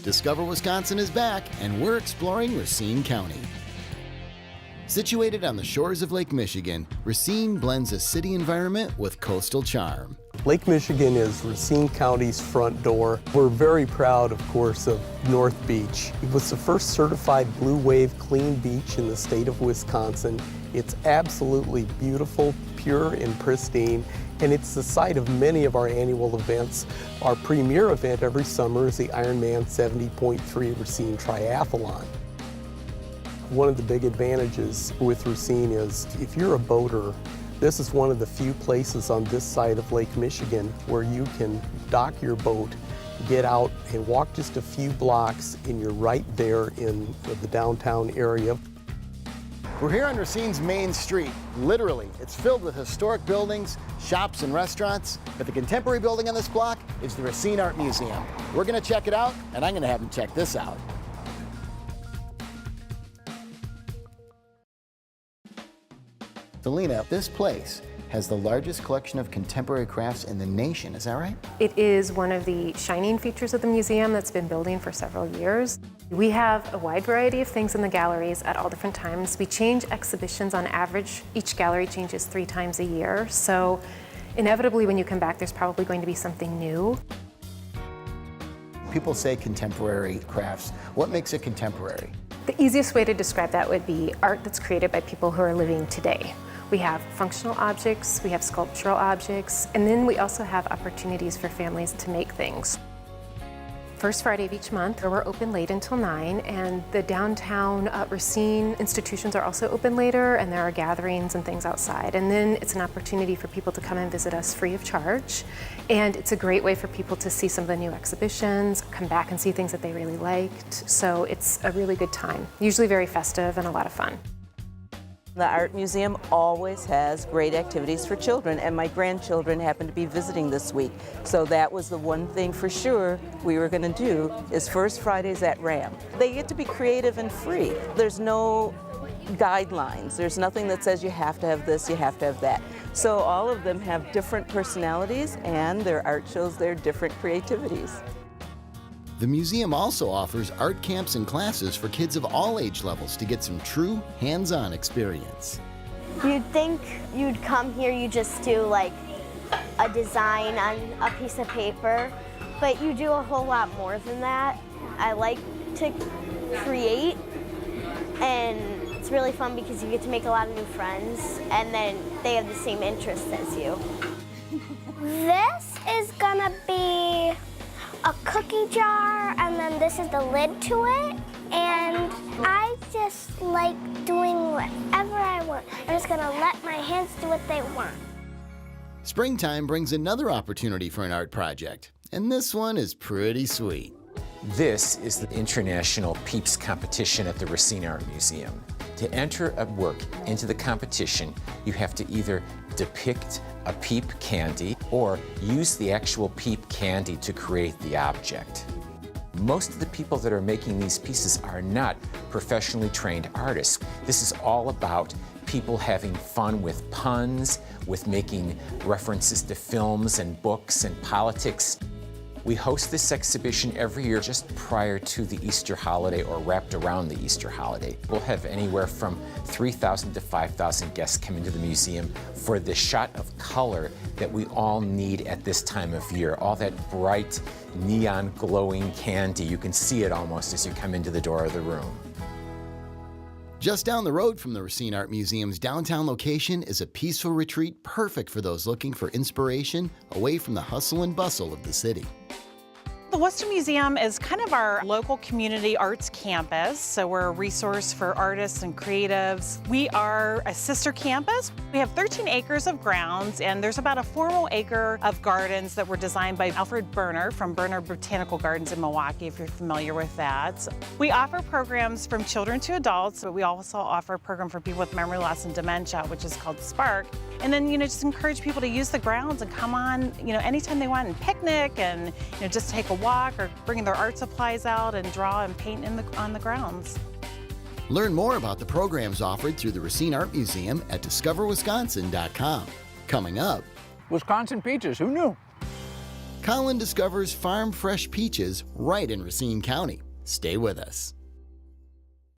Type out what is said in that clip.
Discover Wisconsin is back, and we're exploring Racine County. Situated on the shores of Lake Michigan, Racine blends a city environment with coastal charm. Lake Michigan is Racine County's front door. We're very proud, of course, of North Beach. It was the first certified Blue Wave clean beach in the state of Wisconsin. It's absolutely beautiful, pure and pristine, and it's the site of many of our annual events. Our premier event every summer is the Ironman 70.3 Racine Triathlon. One of the big advantages with Racine is if you're a boater, this is one of the few places on this side of Lake Michigan where you can dock your boat, get out and walk just a few blocks, and you're right there in the downtown area. We're here on Racine's main street. Literally, it's filled with historic buildings, shops, and restaurants, but the contemporary building on this block is the Racine Art Museum. We're gonna check it out, and I'm gonna have them check this out. Selena, this place has the largest collection of contemporary crafts in the nation, is that right? It is one of the shining features of the museum that's been building for several years. We have a wide variety of things in the galleries at all different times. We change exhibitions on average. Each gallery changes 3 times a year, so inevitably when you come back there's probably going to be something new. People say contemporary crafts. What makes it contemporary? The easiest way to describe that would be art that's created by people who are living today. We have functional objects, we have sculptural objects, and then we also have opportunities for families to make things. First Friday of each month, we're open late until 9, and the downtown Racine institutions are also open later, and there are gatherings and things outside. And then it's an opportunity for people to come and visit us free of charge. And it's a great way for people to see some of the new exhibitions, come back and see things that they really liked. So it's a really good time, usually very festive and a lot of fun. The Art Museum always has great activities for children, and my grandchildren happen to be visiting this week. So that was the one thing for sure we were going to do, is First Fridays at RAM. They get to be creative and free. There's no guidelines. There's nothing that says you have to have this, you have to have that. So all of them have different personalities, and their art shows their different creativities. The museum also offers art camps and classes for kids of all age levels to get some true hands-on experience. You'd think you'd come here, you just do like a design on a piece of paper, but you do a whole lot more than that. I like to create, and it's really fun because you get to make a lot of new friends, and then they have the same interests as you. This is gonna be a cookie jar, and then this is the lid to it. And I just like doing whatever I want. I'm just gonna let my hands do what they want. Springtime brings another opportunity for an art project, and this one is pretty sweet. This is the International Peeps Competition at the Racine Art Museum. To enter a work into the competition, you have to either depict a peep candy or use the actual peep candy to create the object. Most of the people that are making these pieces are not professionally trained artists. This is all about people having fun with puns, with making references to films and books and politics. We host this exhibition every year just prior to the Easter holiday or wrapped around the Easter holiday. We'll have anywhere from 3,000 to 5,000 guests come into the museum for the shot of color that we all need at this time of year. All that bright, neon glowing candy. You can see it almost as you come into the door of the room. Just down the road from the Racine Art Museum's downtown location is a peaceful retreat perfect for those looking for inspiration away from the hustle and bustle of the city. The Western Museum is kind of our local community arts campus, so we're a resource for artists and creatives. We are a sister campus. We have 13 acres of grounds, and there's about a 4 acre of gardens that were designed by Alfred Berner from Berner Botanical Gardens in Milwaukee, if you're familiar with that. We offer programs from children to adults, but we also offer a program for people with memory loss and dementia, which is called Spark. And then, just encourage people to use the grounds and come on, anytime they want and picnic and, just take a walk or bring their art supplies out and draw and paint on the grounds. Learn more about the programs offered through the Racine Art Museum at discoverwisconsin.com. Coming up, Wisconsin peaches, who knew? Colin discovers farm fresh peaches right in Racine County. Stay with us.